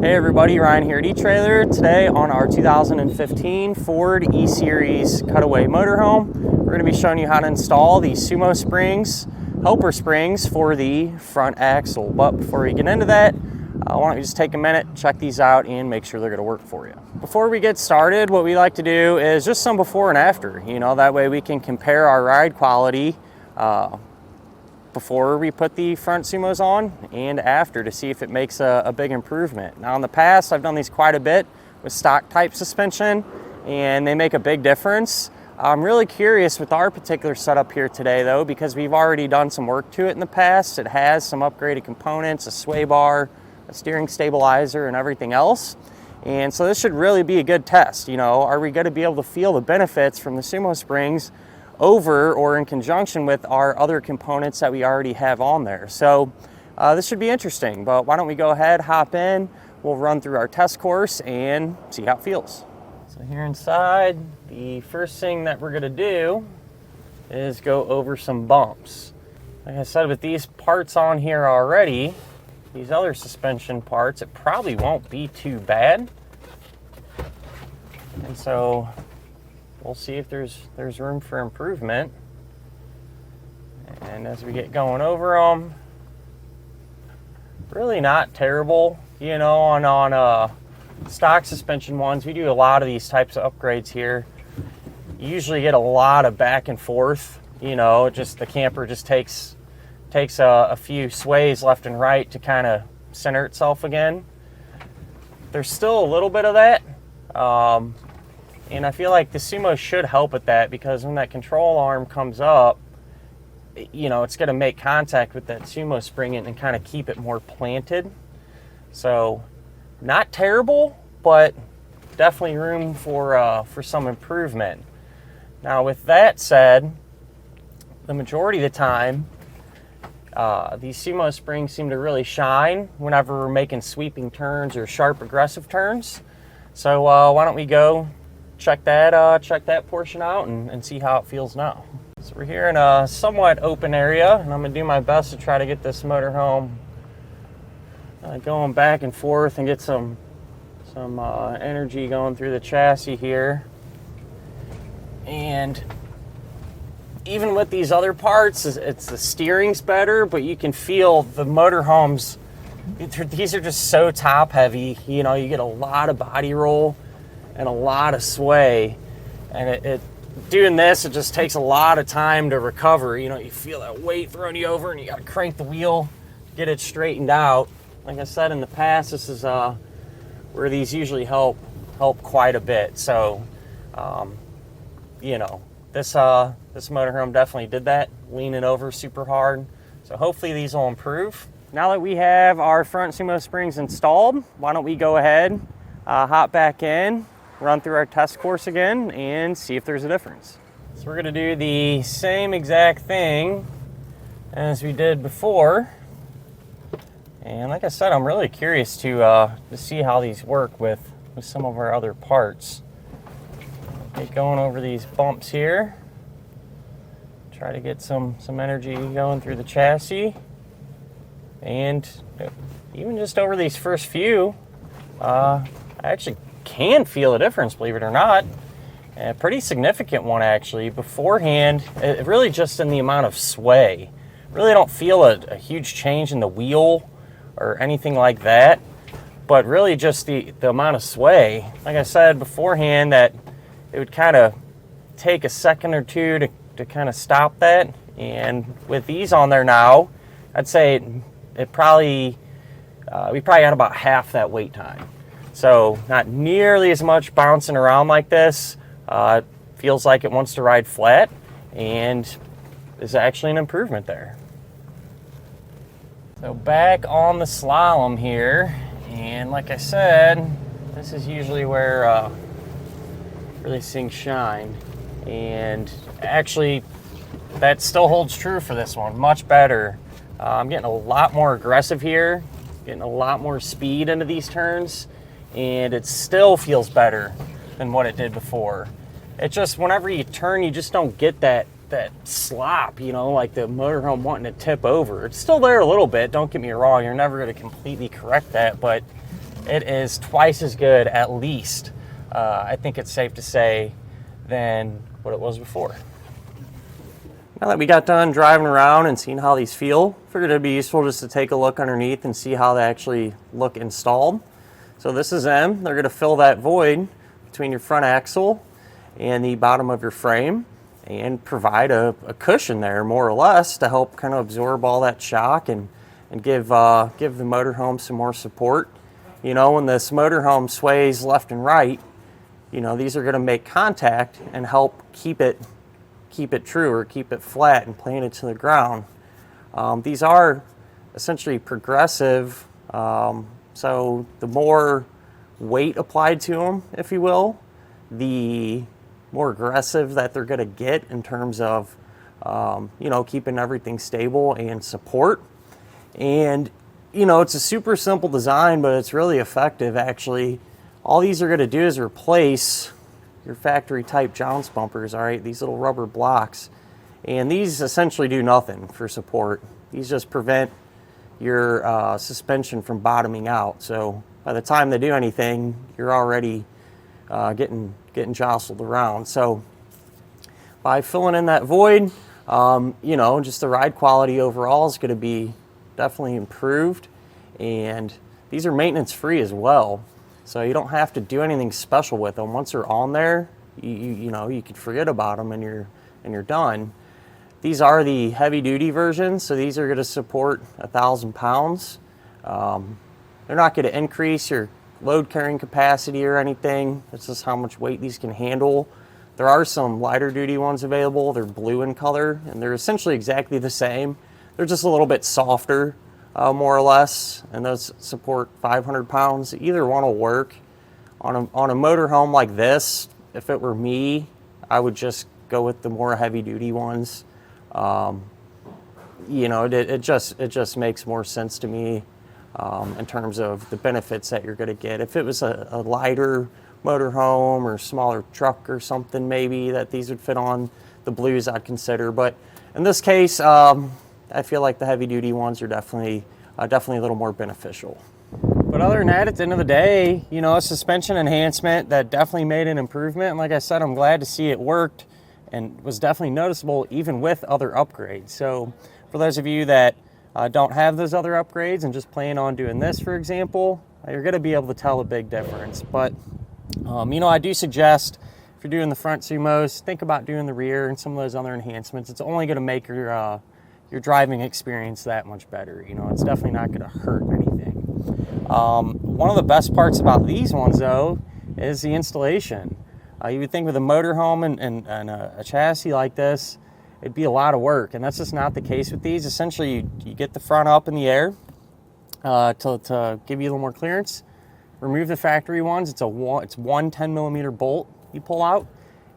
Hey everybody, Ryan here at eTrailer. Today on our 2015 Ford E-Series Cutaway motorhome, we're going to be showing you how to install the SumoSprings Helper Springs for the front axle. But before we get into that, why don't you just take a minute, check these out, and make sure they're going to work for you. Before we get started, what we like to do is just some before and after. That way we can compare our ride quality before we put the front Sumos on and after to see if it makes a big improvement. Now in the past, I've done these quite a bit with stock type suspension and they make a big difference. I'm really curious with our particular setup here today though, because we've already done some work to it in the past. It has some upgraded components, a sway bar, a steering stabilizer, and everything else. And so this should really be a good test. Are we going to be able to feel the benefits from the SumoSprings over or in conjunction with our other components that we already have on there? So this should be interesting, but why don't we go ahead, hop in, we'll run through our test course and see how it feels. So here inside, the first thing that we're going to do is go over some bumps. Like I said, with these parts on here already, these other suspension parts, it probably won't be too bad. And so we'll see if there's room for improvement. And as we get going over them, really not terrible. On stock suspension ones, we do a lot of these types of upgrades here. You usually get a lot of back and forth. Just the camper just takes a few sways left and right to kind of center itself again. There's still a little bit of that. And I feel like the Sumo should help with that, because when that control arm comes up, it's going to make contact with that Sumo spring and kind of keep it more planted. So not terrible, but definitely room for some improvement. Now with that said, the majority of the time, these Sumo springs seem to really shine whenever we're making sweeping turns or sharp aggressive turns. So why don't we go check that portion out and see how it feels now. So we're here in a somewhat open area, and I'm going to do my best to try to get this motorhome going back and forth and get some energy going through the chassis here. And even with these other parts, it's the steering's better, but you can feel the motorhomes, these are just so top heavy. You get a lot of body roll and a lot of sway, and doing this, it just takes a lot of time to recover. You feel that weight throwing you over, and you got to crank the wheel, get it straightened out. Like I said in the past, this is where these usually help quite a bit. So this motorhome definitely did that, leaning over super hard. So hopefully these will improve. Now that we have our front SumoSprings installed, why don't we go ahead, hop back in, run through our test course again, and see if there's a difference. So we're going to do the same exact thing as we did before. And like I said, I'm really curious to see how these work with some of our other parts. Get going over these bumps here. Try to get some energy going through the chassis. And even just over these first few, I actually can feel a difference, believe it or not. A pretty significant one, actually. Beforehand, it really just in the amount of sway. Really don't feel a huge change in the wheel or anything like that, but really just the amount of sway. Like I said beforehand, that it would kind of take a second or two to kind of stop that. And with these on there now, I'd say we probably had about half that wait time. So not nearly as much bouncing around like this. It feels like it wants to ride flat, and there's actually an improvement there. So back on the slalom here, and like I said, this is usually where these things shine. And actually, that still holds true for this one. Much better. I'm getting a lot more aggressive here, getting a lot more speed into these turns, and it still feels better than what it did before. It just, whenever you turn, you just don't get that slop, like the motorhome wanting to tip over. It's still there a little bit, don't get me wrong, you're never going to completely correct that, but it is twice as good, at least, I think it's safe to say, than what it was before. Now that we got done driving around and seeing how these feel, figured it'd be useful just to take a look underneath and see how they actually look installed. So this is them. They're going to fill that void between your front axle and the bottom of your frame and provide a cushion there, more or less, to help kind of absorb all that shock and give the motorhome some more support. You know, when this motorhome sways left and right, you know, these are going to make contact and help keep it true, or keep it flat and plant it to the ground. These are essentially progressive, so the more weight applied to them, if you will, the more aggressive that they're going to get in terms of you know, keeping everything stable and support. And you know, it's a super simple design, but it's really effective actually. All these are going to do is replace your factory type jounce bumpers, all right, these little rubber blocks. And these essentially do nothing for support. These just prevent your suspension from bottoming out. So by the time they do anything, you're already getting jostled around. So by filling in that void, you know, just the ride quality overall is going to be definitely improved. And these are maintenance free as well. So you don't have to do anything special with them. Once they're on there, you know, you can forget about them and you're done. These are the heavy duty versions, so these are going to support 1,000 pounds. They're not going to increase your load carrying capacity or anything. It's just how much weight these can handle. There are some lighter duty ones available. They're blue in color and they're essentially exactly the same. They're just a little bit softer. More or less, and those support 500 pounds. Either one will work. On a motorhome like this, if it were me, I would just go with the more heavy-duty ones. You know, it just makes more sense to me in terms of the benefits that you're going to get. If it was a lighter motorhome or smaller truck or something, maybe that these would fit on, the blues I'd consider. But in this case, I feel like the heavy-duty ones are definitely a little more beneficial. But other than that, at the end of the day, you know, a suspension enhancement that definitely made an improvement. And like I said, I'm glad to see it worked and was definitely noticeable even with other upgrades. So for those of you that don't have those other upgrades and just plan on doing this, for example, you're going to be able to tell a big difference. But, you know, I do suggest if you're doing the front Sumos, think about doing the rear and some of those other enhancements. It's only going to make your driving experience that much better. You know, it's definitely not going to hurt anything. One of the best parts about these ones, though, is the installation. You would think with a motorhome and a chassis like this, it'd be a lot of work, and that's just not the case with these. Essentially, you get the front up in the air to give you a little more clearance. Remove the factory ones. It's one 10 millimeter bolt you pull out,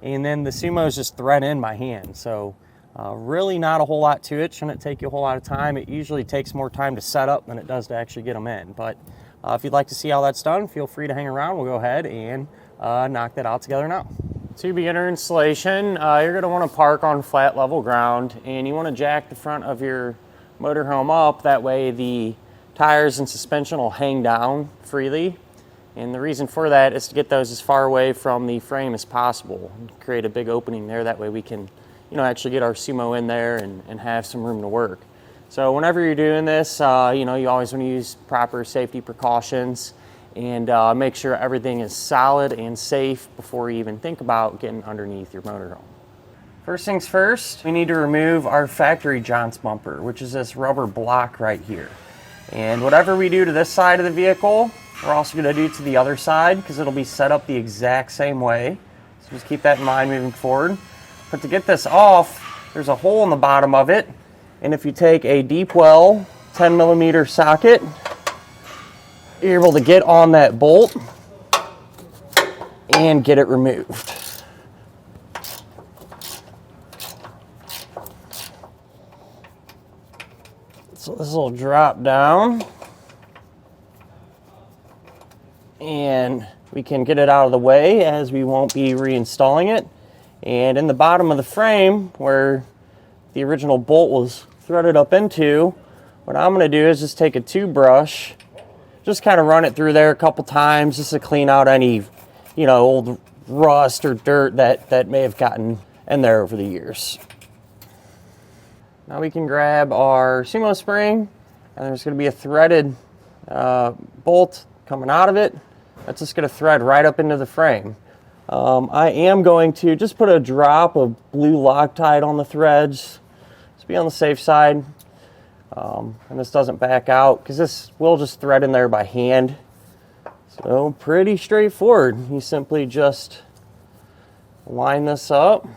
and then the Sumos just thread in by hand. So really not a whole lot to it. Shouldn't take you a whole lot of time. It usually takes more time to set up than it does to actually get them in. But if you'd like to see how that's done, feel free to hang around. We'll go ahead and knock that out together now. To beginner installation, you're going to want to park on flat level ground, and you want to jack the front of your motorhome up. That way the tires and suspension will hang down freely. And the reason for that is to get those as far away from the frame as possible and create a big opening there. That way we can, you know, actually get our Sumo in there and have some room to work. So whenever you're doing this, you know, you always want to use proper safety precautions and make sure everything is solid and safe before you even think about getting underneath your motorhome. First things first, we need to remove our factory jounce bumper, which is this rubber block right here. And whatever we do to this side of the vehicle, we're also going to do to the other side because it'll be set up the exact same way. So just keep that in mind moving forward. But to get this off, there's a hole in the bottom of it, and if you take a deep well 10 millimeter socket, you're able to get on that bolt and get it removed. So this will drop down and we can get it out of the way as we won't be reinstalling it. And in the bottom of the frame where the original bolt was threaded up into, what I'm going to do is just take a tube brush just kind of run it through there a couple times just to clean out any, you know, old rust or dirt that may have gotten in there over the years. Now we can grab our Sumo spring, and there's going to be a threaded bolt coming out of it. That's just going to thread right up into the frame. I am going to just put a drop of blue Loctite on the threads to be on the safe side, and this doesn't back out because this will just thread in there by hand. So pretty straightforward. You simply just line this up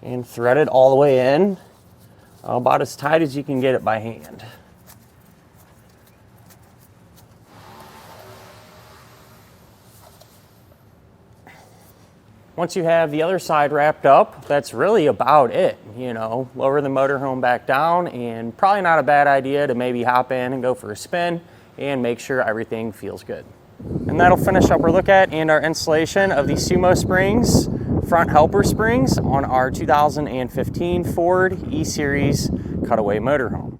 and thread it all the way in, about as tight as you can get it by hand. Once you have the other side wrapped up, that's really about it. You know, lower the motorhome back down, and probably not a bad idea to maybe hop in and go for a spin and make sure everything feels good. And that'll finish up our look at and our installation of the SumoSprings front helper springs on our 2015 Ford E-Series Cutaway motorhome.